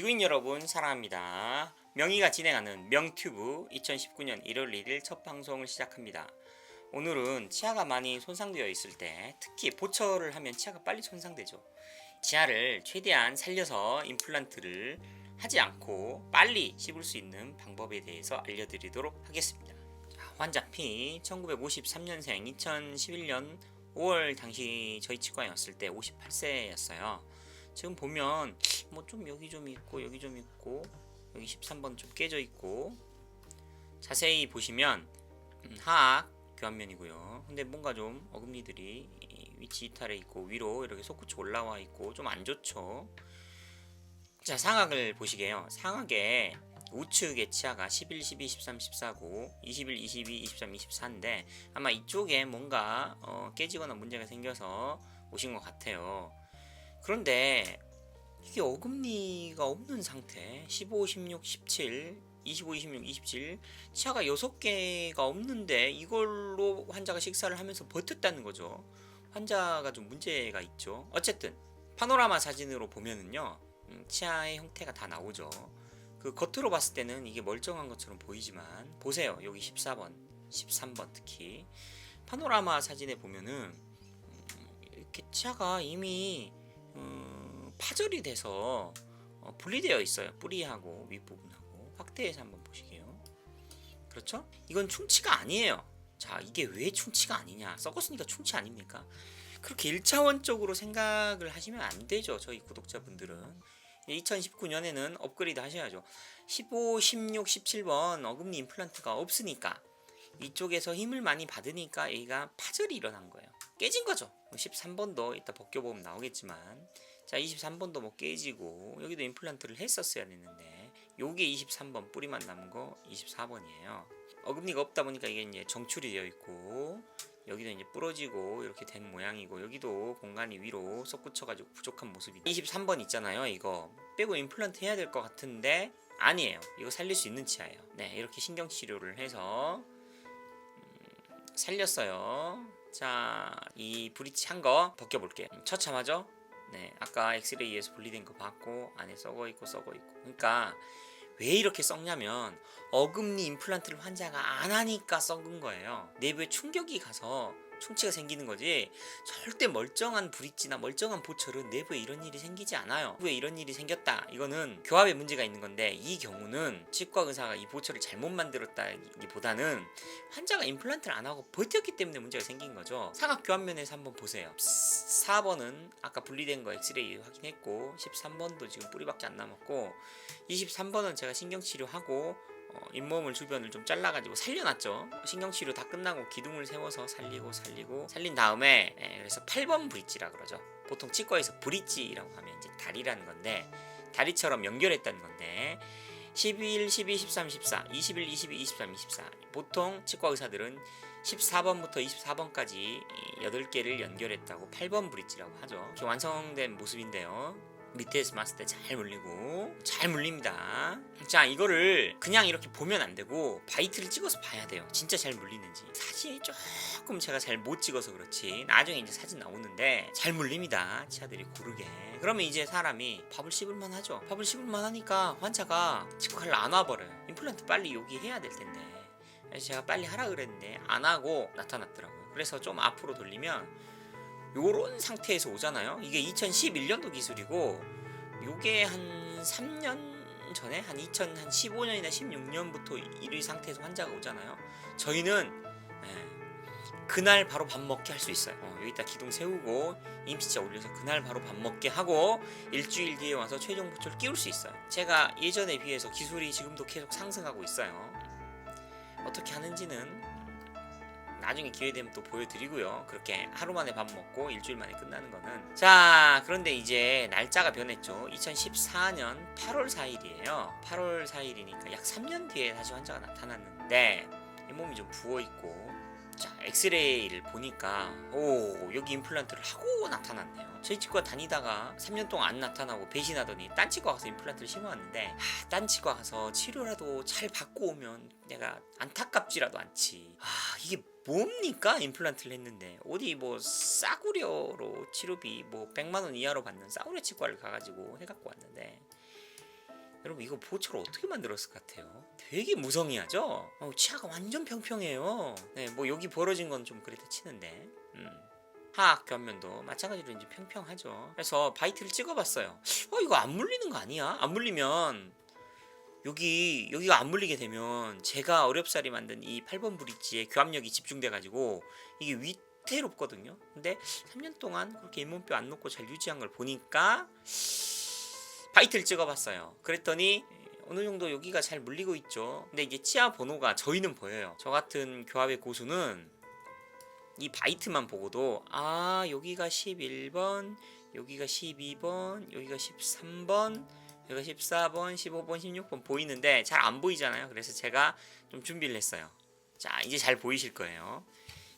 지구인 여러분 사랑합니다. 명희가 진행하는 명튜브 2019년 1월 1일 첫 방송을 시작합니다. 오늘은 치아가 많이 손상되어 있을 때 특히 보철을 하면 치아가 빨리 손상되죠. 치아를 최대한 살려서 임플란트를 하지 않고 빨리 씹을 수 있는 방법에 대해서 알려드리도록 하겠습니다. 환자 P 1953년생 2011년 5월 당시 저희 치과에 왔을 때 58세였어요. 지금 보면 뭐 좀 여기 좀 있고 여기 좀 있고 여기 13번 좀 깨져 있고 자세히 보시면 하악 교환면이고요. 근데 뭔가 좀 어금니들이 위치 이탈해 있고 위로 이렇게 솟구쳐 올라와 있고 좀 안 좋죠. 자, 상악을 보시게요. 상악에 우측의 치아가 11, 12, 13, 14고 21, 22, 23, 24인데 아마 이쪽에 뭔가 깨지거나 문제가 생겨서 오신 것 같아요. 그런데 이게 어금니가 없는 상태 15, 16, 17, 25, 26, 27 치아가 6개가 없는데 이걸로 환자가 식사를 하면서 버텼다는 거죠. 환자가 좀 문제가 있죠. 어쨌든 파노라마 사진으로 보면은요 치아의 형태가 다 나오죠. 그 겉으로 봤을 때는 이게 멀쩡한 것처럼 보이지만 보세요. 여기 14번 13번 특히 파노라마 사진에 보면은 이렇게 치아가 이미 파절이 돼서 분리되어 있어요. 뿌리하고 윗부분하고 확대해서 한번 보시게요. 그렇죠? 이건 충치가 아니에요. 자, 이게 왜 충치가 아니냐? 썩었으니까 충치 아닙니까? 그렇게 1차원적으로 생각을 하시면 안 되죠. 저희 구독자분들은 2019년에는 업그레이드 하셔야죠. 15, 16, 17번 어금니 임플란트가 없으니까 이쪽에서 힘을 많이 받으니까 얘가 파절이 일어난 거예요. 깨진 거죠. 13번도 이따 벗겨보면 나오겠지만 자, 23번도 뭐 깨지고 여기도 임플란트를 했었어야 됐는데 요게 23번 뿌리만 남은 거 24번이에요. 어금니가 없다 보니까 이게 이제 정출이 되어 있고 여기도 이제 부러지고 이렇게 된 모양이고 여기도 공간이 위로 솟구쳐가지고 부족한 모습이 23번 있잖아요. 이거 빼고 임플란트 해야 될 것 같은데 아니에요. 이거 살릴 수 있는 치아예요. 네, 이렇게 신경치료를 해서 살렸어요. 자, 이 브릿지 한 거 벗겨볼게요. 처참하죠? 네, 아까 엑스레이에서 분리된 거 봤고 안에 썩어있고 그러니까 왜 이렇게 썩냐면 어금니 임플란트를 환자가 안 하니까 썩은 거예요. 내부에 충격이 가서 충치가 생기는 거지 절대 멀쩡한 브릿지나 멀쩡한 보철은 내부에 이런 일이 생기지 않아요. 내부에 이런 일이 생겼다. 이거는 교합에 문제가 있는 건데 이 경우는 치과 의사가 이 보철을 잘못 만들었다기보다는 환자가 임플란트를 안 하고 버텼기 때문에 문제가 생긴 거죠. 사각 교합면에서 한번 보세요. 4번은 아까 분리된 거 엑스레이 확인했고 13번도 지금 뿌리밖에 안 남았고 23번은 제가 신경치료하고 잇몸을 주변을 좀 잘라가지고 살려놨죠. 신경치료 다 끝나고 기둥을 세워서 살린 다음에 그래서 8번 브릿지라 그러죠. 보통 치과에서 브릿지라고 하면 이제 다리라는 건데 다리처럼 연결했다는 건데 11, 12, 13, 14, 21, 22, 23, 24 보통 치과 의사들은 14번부터 24번까지 8개를 연결했다고 8번 브릿지라고 하죠. 이렇게 완성된 모습인데요. 밑에서 봤을 때 잘 물리고 잘 물립니다. 자, 이거를 그냥 이렇게 보면 안 되고 바이트를 찍어서 봐야 돼요. 진짜 잘 물리는지. 사진이 조금 제가 잘 못 찍어서 그렇지 나중에 이제 사진 나오는데 잘 물립니다. 치아들이 고르게. 그러면 이제 사람이 밥을 씹을만 하죠. 밥을 씹을만 하니까 환자가 치과를 안 와버려요. 임플란트 빨리 여기 해야 될 텐데 그래서 제가 빨리 하라 그랬는데 안 하고 나타났더라고요. 그래서 좀 앞으로 돌리면 요런 상태에서 오잖아요. 이게 2011년도 기술이고 요게 한 3년 전에 한 2015년이나 16년부터 이 상태에서 환자가 오잖아요. 저희는 그날 바로 밥 먹게 할 수 있어요. 여기다 기둥 세우고 임시치아 올려서 그날 바로 밥 먹게 하고 일주일 뒤에 와서 최종 보철 끼울 수 있어요. 제가 예전에 비해서 기술이 지금도 계속 상승하고 있어요. 어떻게 하는지는 나중에 기회되면 또 보여드리고요. 그렇게 하루 만에 밥 먹고 일주일 만에 끝나는 거는. 자, 그런데 이제 날짜가 변했죠. 2014년 8월 4일이에요 8월 4일이니까 약 3년 뒤에 다시 환자가 나타났는데 이 몸이 좀 부어있고 자, 엑스레이를 보니까 오, 여기 임플란트를 하고 나타났네요. 저희 치과 다니다가 3년 동안 안 나타나고 배신하더니 딴 치과 가서 임플란트를 심어왔는데 딴 치과 가서 치료라도 잘 받고 오면 내가 안타깝지라도 않지. 이게 뭡니까? 임플란트를 했는데 어디 뭐 싸구려로 치료비 뭐 100만원 이하로 받는 싸구려 치과를 가가지고 해갖고 왔는데 여러분 이거 보초를 어떻게 만들었을 것 같아요? 되게 무성의하죠? 치아가 완전 평평해요. 네, 뭐 여기 벌어진 건 좀 그래도 치는데 하악 견면도 마찬가지로 이제 평평하죠. 그래서 바이트를 찍어봤어요. 이거 안 물리는 거 아니야? 안 물리면 여기가 안 물리게 되면 제가 어렵사리 만든 이 8번 브릿지에 교합력이 집중돼 가지고 이게 위태롭거든요. 근데 3년 동안 그렇게 잇몸뼈 안 놓고 잘 유지한 걸 보니까 바이트를 찍어봤어요. 그랬더니 어느 정도 여기가 잘 물리고 있죠. 근데 이게 치아 번호가 저희는 보여요. 저 같은 교합의 고수는 이 바이트만 보고도 여기가 11번, 여기가 12번, 여기가 13번, 여기가 14번, 15번, 16번 보이는데 잘 안 보이잖아요. 그래서 제가 좀 준비를 했어요. 자, 이제 잘 보이실 거예요.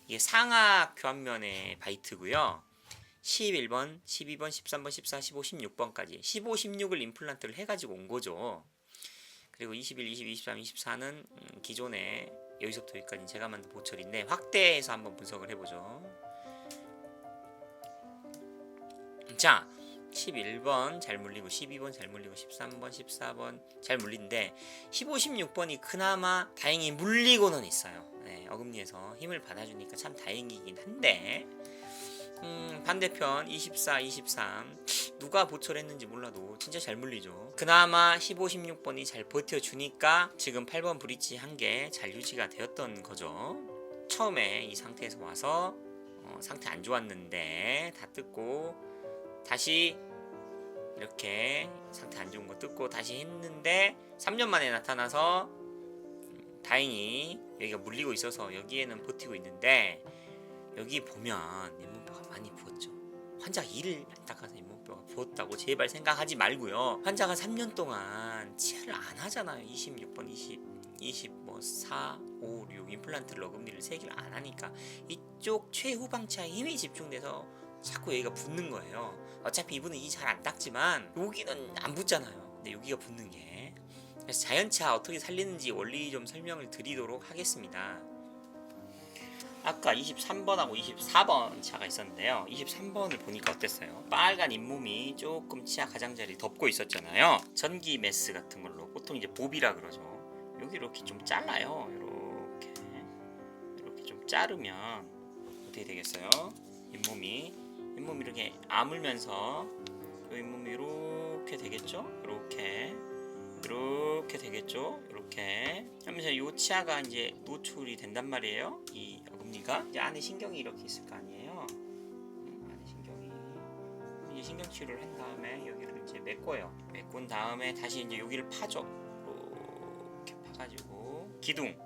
이게 상악 교합면의 바이트고요. 11번, 12번, 13번, 14, 15, 16번까지 15, 16을 임플란트를 해가지고 온 거죠. 그리고 21, 22, 23, 24는 기존에 여기서부터 여기까지 제가 만든 보철인데 확대해서 한번 분석을 해보죠. 자, 11번 잘 물리고 12번 잘 물리고 13번, 14번 잘 물리는데 15, 16번이 그나마 다행히 물리고는 있어요. 네, 어금니에서 힘을 받아주니까 참 다행이긴 한데 반대편 24, 23 누가 보철했는지 몰라도 진짜 잘 물리죠. 그나마 15, 16번이 잘 버텨주니까 지금 8번 브릿지 한 개 잘 유지가 되었던 거죠. 처음에 이 상태에서 와서 상태 안 좋았는데 다 뜯고 다시 이렇게 상태 안 좋은 거 뜯고 다시 했는데 3년 만에 나타나서 다행히 여기가 물리고 있어서 여기에는 버티고 있는데 여기 보면 잇몸뼈가 많이 부었죠. 환자가 이를 안 닦아서 잇몸뼈가 부었다고 제발 생각하지 말고요. 환자가 3년 동안 치아를 안 하잖아요. 26번, 4, 5, 6 임플란트를 어금니를 3개를 안 하니까 이쪽 최후방치아에 힘이 집중돼서 자꾸 여기가 붓는 거예요. 어차피 이분은 이 잘 안 닦지만 여기는 안 붓잖아요. 근데 여기가 붓는 게. 그래서 자연차 어떻게 살리는지 원리 좀 설명을 드리도록 하겠습니다. 아까 23번하고 24번 차가 있었는데요. 23번을 보니까 어땠어요? 빨간 잇몸이 조금 치아 가장자리 덮고 있었잖아요. 전기 메스 같은 걸로 보통 이제 봅이라 그러죠. 여기 이렇게 좀 잘라요. 이렇게 좀 자르면 어떻게 되겠어요? 잇몸이 이렇게 아물면서 이 잇몸이 이렇게 되겠죠? 이렇게 되겠죠? 이렇게 하면서 이 치아가 이제 노출이 된단 말이에요. 이 어금니가 이제 안에 신경이 이렇게 있을 거 아니에요. 안에 신경이 이제 신경 치료를 한 다음에 여기를 이제 메꿔요. 메꾼 다음에 다시 이제 여기를 파죠. 이렇게 파가지고 기둥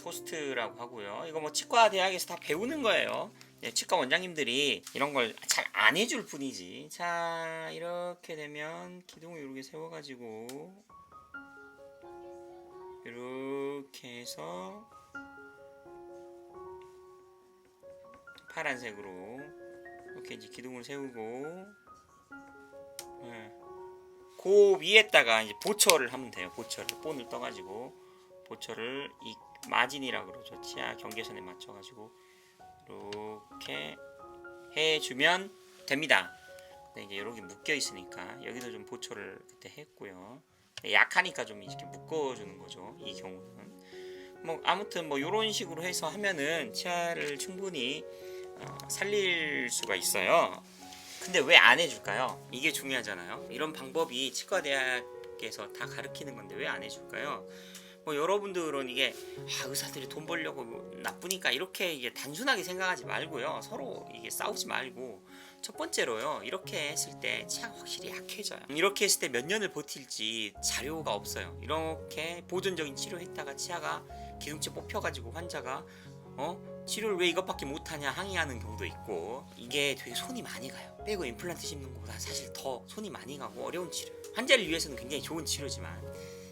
포스트라고 하고요. 이거 뭐 치과 대학에서 다 배우는 거예요. 치과 원장님들이 이런 걸 잘 안 해줄 뿐이지. 자, 이렇게 되면 기둥을 이렇게 세워가지고 이렇게 해서 파란색으로 이렇게 이제 기둥을 세우고 그 위에다가 이제 보철을 하면 돼요. 보철을 본을 떠가지고 보철을 이 마진이라 그러죠. 치아 경계선에 맞춰가지고 이렇게 해주면 됩니다. 근데 이제 이렇게 묶여 있으니까 여기도 좀 보초를 그때 했고요. 약하니까 좀 이렇게 묶어주는 거죠. 이 경우는 뭐 아무튼 뭐 이런 식으로 해서 하면은 치아를 충분히 살릴 수가 있어요. 근데 왜 안 해줄까요? 이게 중요하잖아요. 이런 방법이 치과대학에서 다 가르치는 건데 왜 안 해줄까요? 뭐 여러분들은 이게 의사들이 돈 벌려고 나쁘니까 이렇게 이게 단순하게 생각하지 말고요. 서로 이게 싸우지 말고 첫 번째로요. 이렇게 했을 때 치아가 확실히 약해져요. 이렇게 했을 때 몇 년을 버틸지 자료가 없어요. 이렇게 보존적인 치료했다가 치아가 기둥째 뽑혀가지고 환자가 치료를 왜 이것밖에 못하냐 항의하는 경우도 있고 이게 되게 손이 많이 가요. 빼고 임플란트 심는 것보다 사실 더 손이 많이 가고 어려운 치료. 환자를 위해서는 굉장히 좋은 치료지만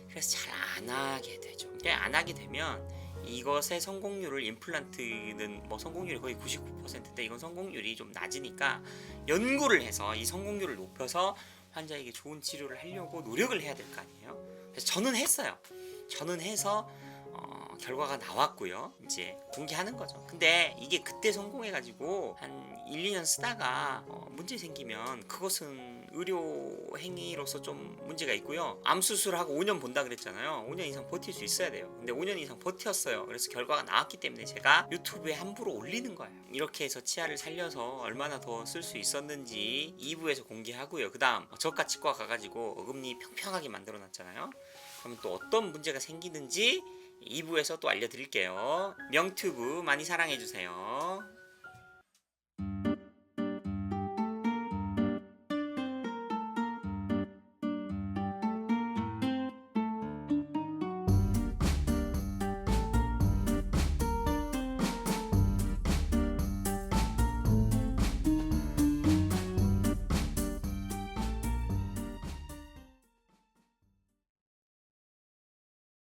그래서 잘 안 하게 되죠. 안 하게 되면 이것의 성공률을 임플란트는 뭐 성공률이 거의 99%인데 이건 성공률이 좀 낮으니까 연구를 해서 이 성공률을 높여서 환자에게 좋은 치료를 하려고 노력을 해야 될 거 아니에요. 그래서 저는 했어요. 저는 해서 결과가 나왔고요. 이제 공개하는 거죠. 근데 이게 그때 성공해가지고 한 1, 2년 쓰다가 문제 생기면 그것은 의료 행위로서 좀 문제가 있고요. 암 수술하고 5년 본다 그랬잖아요. 5년 이상 버틸 수 있어야 돼요. 근데 5년 이상 버텼어요. 그래서 결과가 나왔기 때문에 제가 유튜브에 함부로 올리는 거예요. 이렇게 해서 치아를 살려서 얼마나 더 쓸 수 있었는지 2부에서 공개하고요. 그 다음 저가 치과 가가지고 어금니 평평하게 만들어 놨잖아요. 그러면 또 어떤 문제가 생기는지 2부에서 또 알려드릴게요. 명튜브 많이 사랑해주세요.